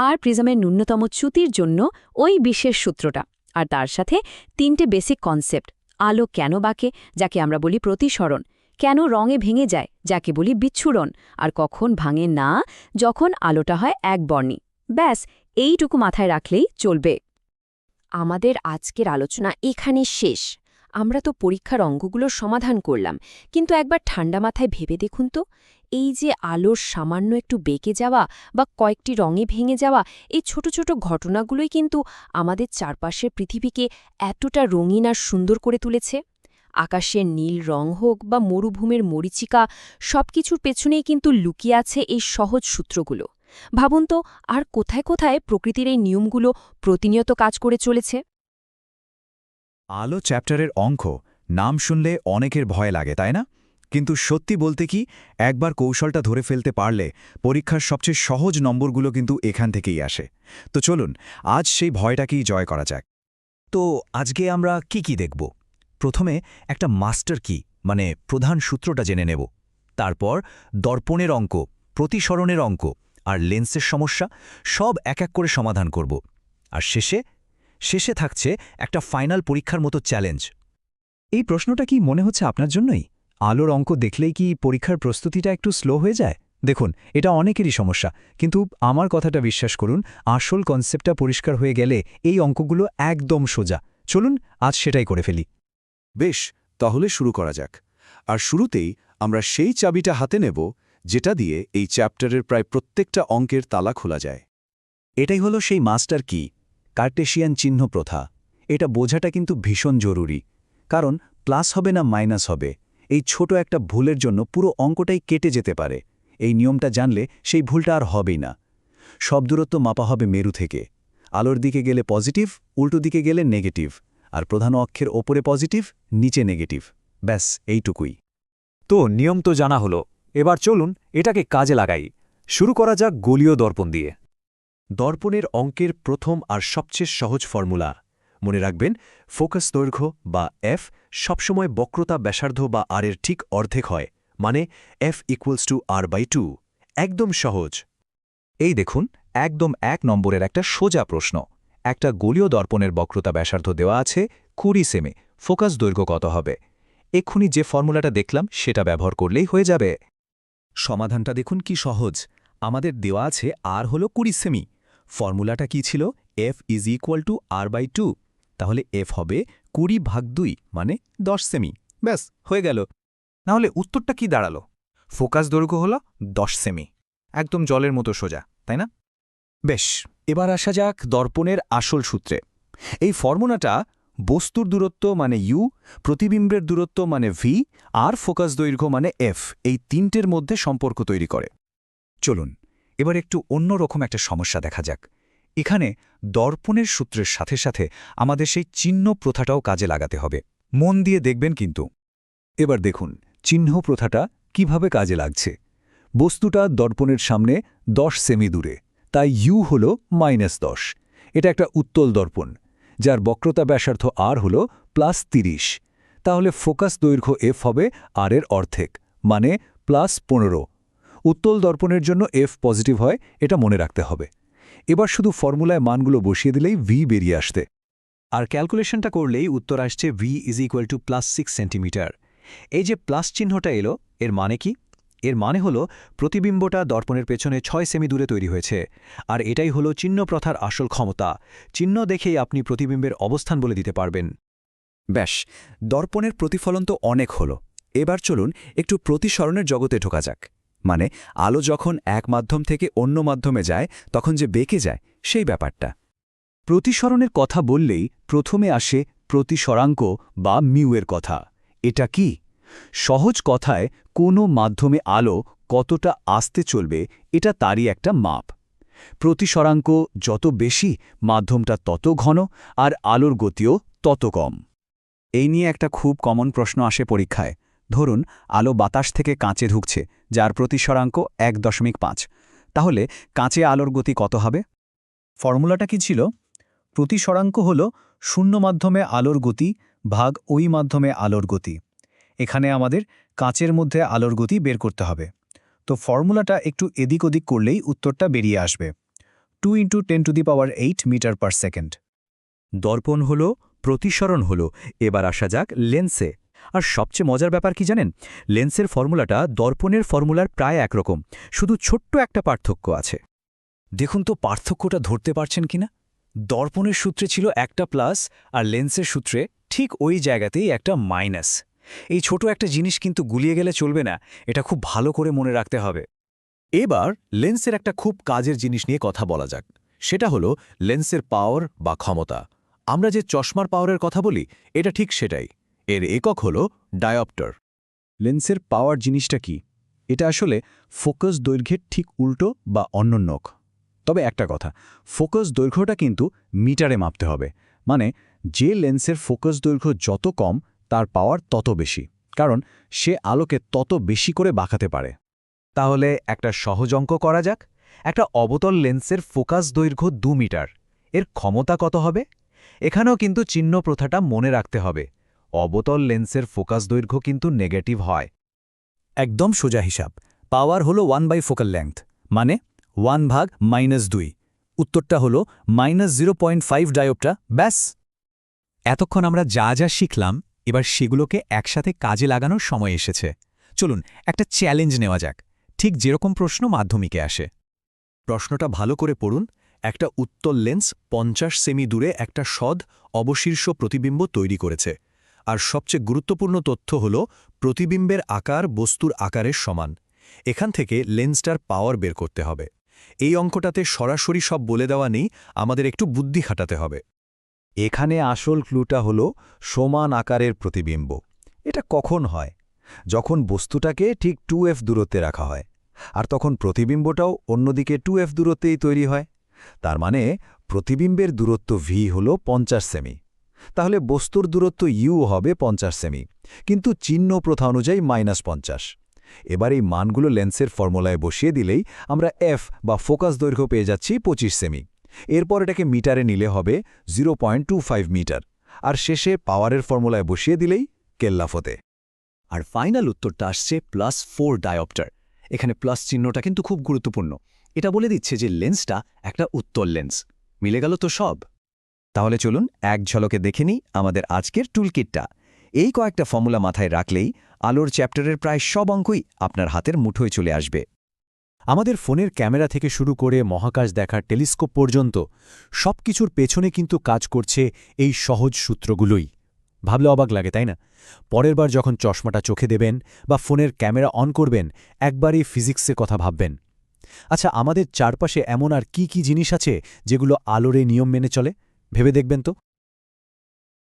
আর প্রিজমের ন্যূনতম চ্যুতির জন্য ওই বিশেষ সূত্রটা। আর তার সাথে 3টে বেসিক কনসেপ্ট: আলো কেন বাঁকে, যাকে আমরা বলি প্রতিসরণ; কেন রঙে ভেঙে যায়, যাকে বলি বিচ্ছুরণ; আর কখন ভাঙে না, যখন আলোটা হয় একবর্ণী। ব্যাস, এইটুকু মাথায় রাখলেই চলবে। আমাদের আজকের আলোচনা এখানে শেষ। আমরা তো পরীক্ষার অঙ্কগুলোর সমাধান করলাম, কিন্তু একবার ঠান্ডা মাথায় ভেবে দেখুন তো, এই যে আলোর সামান্য একটু বেঁকে যাওয়া বা কয়েকটি রঙে ভেঙে যাওয়া, এই ছোট ছোট ঘটনাগুলোই কিন্তু আমাদের চারপাশের পৃথিবীকে এতটা রঙিন আর সুন্দর করে তুলেছে। আকাশের নীল রং হোক বা মরুভূমির মরীচিকা, সবকিছুর পেছনেই কিন্তু লুকিয়ে আছে এই সহজ সূত্রগুলো। ভাবুন তো, আর কোথায় কোথায় প্রকৃতির এই নিয়মগুলো প্রতিনিয়ত কাজ করে চলেছে। আলো চ্যাপ্টারের অঙ্ক নাম শুনলে অনেকের ভয় লাগে, তাই না? কিন্তু সত্যি বলতে কি, একবার কৌশলটা ধরে ফেলতে পারলে পরীক্ষার সবচেয়ে সহজ নম্বরগুলো কিন্তু এখান থেকেই আসে। তো চলুন আজ সেই ভয়টাকেই জয় করা যাক। তো আজকে আমরা কি দেখব? প্রথমে একটা মাস্টার কি মানে প্রধান সূত্রটা জেনে নেব। তারপর দর্পণের অঙ্ক, প্রতিসরণের অঙ্ক আর লেন্সের সমস্যা সব এক এক করে সমাধান করব। আর শেষে থাকছে একটা ফাইনাল পরীক্ষার মতো চ্যালেঞ্জ। এই প্রশ্নটা কি মনে হচ্ছে আপনার জন্যই? আলোর অঙ্ক দেখলেই কি পরীক্ষার প্রস্তুতিটা একটু স্লো হয়ে যায়? দেখুন, এটা অনেকেরই সমস্যা, কিন্তু আমার কথাটা বিশ্বাস করুন, আসল কনসেপ্টটা পরিষ্কার হয়ে গেলে এই অঙ্কগুলো একদম সোজা। চলুন আজ সেটাই করে ফেলি। বেশ, তাহলে শুরু করা যাক। আর শুরুতেই আমরা সেই চাবিটা হাতে নেব যেটা দিয়ে এই চ্যাপ্টারের প্রায় প্রত্যেকটা অঙ্কের তালা খোলা যায়। এটাই হলো সেই মাস্টার কি, কার্টেশিয়ান চিহ্ন প্রথা। এটা বোঝাটা কিন্তু ভীষণ জরুরি, কারণ প্লাস হবে না মাইনাস হবে, এই ছোট একটা ভুলের জন্য পুরো অঙ্কটাই কেটে যেতে পারে। এই নিয়মটা জানলে সেই ভুলটা আর হবেই না। সব দূরত্ব মাপা হবে মেরু থেকে। আলোর দিকে গেলে পজিটিভ, উল্টো দিকে গেলে নেগেটিভ, আর প্রধান অক্ষের ওপরে পজিটিভ, নিচে নেগেটিভ। ব্যাস এইটুকুই। তো নিয়ম তো জানা হলো, এবার চলুন এটাকে কাজে লাগাই। শুরু করা যাক গোলীয় দর্পণ দিয়ে। দর্পণের অঙ্কের প্রথম আর সবচেয়ে সহজ ফর্মুলা মনে রাখবেন, ফোকাস দৈর্ঘ্য বা এফ সবসময় বক্রতা ব্যাসার্ধ বা আর এর ঠিক অর্ধেক হয়, মানে এফ ইকুয়ালস টু r/2। একদম সহজ। এই দেখুন, একদম 1 নম্বরের একটা সোজা প্রশ্ন। একটা গোলীয় দর্পণের বক্রতা ব্যাসার্ধ দেওয়া আছে 20 সেমি, ফোকাস দৈর্ঘ্য কত হবে? এক্ষুনি যে ফর্মুলাটা দেখলাম সেটা ব্যবহার করলেই হয়ে যাবে। সমাধানটা দেখুন কি সহজ। আমাদের দেওয়া আছে আর হলো 20 সেমি। ফর্মুলাটা কি ছিল? F is equal to r/2। তাহলে এফ হবে 20/2 মানে 10 সেমি। ব্যাস হয়ে গেল। নাহলে উত্তরটা কি দাঁড়ালো? ফোকাস দৈর্ঘ্য হল 10 সেমি। একদম জলের মতো সোজা, তাই না? বেশ, এবার আসা যাক দর্পণের আসল সূত্রে। এই ফর্মুলাটা বস্তুর দূরত্ব মানে ইউ, প্রতিবিম্বের দূরত্ব মানে ভি, আর ফোকাস দৈর্ঘ্য মানে এফ, এই তিনটের মধ্যে সম্পর্ক তৈরি করে। চলুন এবার একটু অন্যরকম একটা সমস্যা দেখা যাক। এখানে দর্পণের সূত্রের সাথে সাথে আমাদের সেই চিহ্ন প্রথাটাও কাজে লাগাতে হবে। মন দিয়ে দেখবেন কিন্তু। এবার দেখুন চিহ্ন প্রথাটা কিভাবে কাজে লাগছে। বস্তুটা দর্পণের সামনে 10 সেমি দূরে, তাই ইউ হল -10। এটা একটা উত্তল দর্পণ, যার বক্রতা ব্যাসার্ধ আর হল +30। তাহলে ফোকাস দৈর্ঘ্য এফ হবে আর এর অর্ধেক, মানে +15। উত্তল দর্পণের জন্য এফ পজিটিভ হয়, এটা মনে রাখতে হবে। এবার শুধু ফর্মুলায় মানগুলো বসিয়ে দিলেই ভি বেরিয়ে আসতে। আর ক্যালকুলেশনটা করলেই উত্তর আসছে v = +6 সেন্টিমিটার। এই যে প্লাস চিহ্নটা এলো, এর মানে কি? এর মানে হলো প্রতিবিম্বটা দর্পণের পেছনে 6 সেমি দূরে তৈরি হয়েছে। আর এটাই হলো চিহ্ন প্রথার আসল ক্ষমতা। চিহ্ন দেখেই আপনি প্রতিবিম্বের অবস্থান বলে দিতে পারবেন। ব্যাস, দর্পণের প্রতিফলন তো অনেক হলো। এবার চলুন একটু প্রতিসরণের জগতে ঢোকা যাক। মানে আলো যখন এক মাধ্যম থেকে অন্য মাধ্যমে যায় তখন যে বেঁকে যায়, সেই ব্যাপারটা। প্রতিসরণের কথা বললেই প্রথমে আসে প্রতিসরাঙ্ক বা মিউয়ের কথা। এটা কি? সহজ কথায় কোনো মাধ্যমে আলো কতটা আস্তে চলবে এটা তারই একটা মাপ। প্রতিসরাঙ্ক যত বেশি, মাধ্যমটা তত ঘন, আর আলোর গতিও তত কম। এই নিয়ে একটা খুব কমন প্রশ্ন আসে পরীক্ষায়। ধরুন আলো বাতাস থেকে কাঁচে ঢুকছে, যার প্রতিসরাঙ্ক 1.5। তাহলে কাঁচে আলোর গতি কত হবে? ফর্মুলাটা কি ছিল? প্রতিসরাঙ্ক হল শূন্য মাধ্যমে আলোর গতি ভাগ ওই মাধ্যমে আলোর গতি। এখানে আমাদের কাঁচের মধ্যে আলোর গতি বের করতে হবে। তো ফর্মুলাটা একটু এদিক ওদিক করলেই উত্তরটা বেরিয়ে আসবে। 2 × 10⁸ মিটার পার সেকেন্ড। দর্পণ হলো, প্রতিসরণ হলো, এবার আসা যাক লেন্সে। আর সবচেয়ে মজার ব্যাপার কি জানেন? লেন্সের ফর্মুলাটা দর্পণের ফর্মুলার প্রায় একরকম, শুধু ছোট্ট একটা পার্থক্য আছে। দেখুন তো পার্থক্যটা ধরতে পারছেন কিনা? দর্পণের সূত্রে ছিল একটা প্লাস, আর লেন্সের সূত্রে ঠিক ওই জায়গাতেই একটা মাইনাস। এই ছোট একটা জিনিস কিন্তু গুলিয়ে গেলে চলবে না, এটা খুব ভালো করে মনে রাখতে হবে। এবার লেন্সের একটা খুব কাজের জিনিস নিয়ে কথা বলা যাক। সেটা হলো লেন্সের পাওয়ার বা ক্ষমতা। আমরা যে চশমার পাওয়ারের কথা বলি, এটা ঠিক সেটাই। এর একক হলো ডায়োপ্টার। লেন্সের পাওয়ার জিনিসটা কি? এটা আসলে ফোকাস দৈর্ঘ্যের ঠিক উল্টো বা অন্যন্যক। তবে একটা কথা, ফোকাস দৈর্ঘ্যটা কিন্তু মিটারে মাপতে হবে। মানে যে লেন্সের ফোকাস দৈর্ঘ্য যত কম, তার পাওয়ার তত বেশি, কারণ সে আলোকে তত বেশি করে বাঁকাতে পারে। তাহলে একটা সহজ অঙ্ক করা যাক। একটা অবতল লেন্সের ফোকাস দৈর্ঘ্য 2 মিটার, এর ক্ষমতা কত হবে? এখানেও কিন্তু চিহ্ন প্রথাটা মনে রাখতে হবে। অবতল লেন্সের ফোকাস দৈর্ঘ্য কিন্তু নেগেটিভ হয়। একদম সোজা হিসাব। পাওয়ার হলো 1/4 ফোকাল লেংথ, মানে 1/-2। উত্তরটা হলো -0.5 ডায়োপ্টার। ব্যাস। এতক্ষণ আমরা যা যা শিখলাম, এবার সেগুলোকে একসাথে কাজে লাগানোর সময় এসেছে। চলুন একটা চ্যালেঞ্জ নেওয়া যাক, ঠিক যেরকম প্রশ্ন মাধ্যমিকে আসে। প্রশ্নটা ভালো করে পড়ুন। একটা উত্তল লেন্স 50 সেমি দূরে একটা সদ অবশীর্ষ প্রতিবিম্ব তৈরি করেছে। আর সবচেয়ে গুরুত্বপূর্ণ তথ্য হল প্রতিবিম্বের আকার বস্তুর আকারের সমান। এখান থেকে লেন্সটার পাওয়ার বের করতে হবে। এই অঙ্কটাতে সরাসরি সব বলে দেওয়া নেই, আমাদের একটু বুদ্ধি খাটাতে হবে। এখানে আসল ক্লুটা হলো সমান আকারের প্রতিবিম্ব। এটা কখন হয়? যখন বস্তুটাকে ঠিক 2f দূরত্বে রাখা হয়, আর তখন প্রতিবিম্বটাও অন্যদিকে 2f দূরত্বেই তৈরি হয়। তার মানে প্রতিবিম্বের দূরত্ব v হল 50 সেমি। তাহলে বস্তুর দূরত্ব u হবে 50 সেমি, কিন্তু চিহ্ন প্রথা অনুযায়ী -50। এবার এই মানগুলো লেন্সের ফর্মুলায় বসিয়ে দিলেই আমরা f বা ফোকাস দৈর্ঘ্য পেয়ে যাচ্ছি 25 সেমি। এরপর এটাকে মিটারে নিলে হবে 0.25 মিটার, আর শেষে পাওয়ারের ফর্মুলায় বসিয়ে দিলেই কেল্লাফতে। আর ফাইনাল উত্তরটা আসছে +4 ডায়োপ্টার। এখানে প্লাস চিহ্নটা কিন্তু খুব গুরুত্বপূর্ণ। এটা বলে দিচ্ছে যে লেন্সটা একটা উত্তল লেন্স। মিলে গেল তো সব। তাহলে চলুন এক ঝলকে দেখে নিই আমাদের আজকের টুলকিটটা। এই কয়েকটা ফর্মুলা মাথায় রাখলেই আলোর চ্যাপ্টারের প্রায় সব অঙ্কই আপনার হাতের মুঠোয় চলে আসবে। আমাদের ফোনের ক্যামেরা থেকে শুরু করে মহাকাশ দেখার টেলিস্কোপ পর্যন্ত সবকিছুর পেছনে কিন্তু কাজ করছে এই সহজ সূত্রগুলোই। ভাবলে অবাক লাগে, তাই না? পরের বার যখন চশমাটা চোখে দেবেন বা ফোনের ক্যামেরা অন করবেন, একবারই ফিজিক্সের কথা ভাববেন। আচ্ছা, আমাদের চারপাশে এমন আর কি কি জিনিস আছে যেগুলো আলোর এই নিয়ম মেনে চলে? ভেবে দেখবেন তো।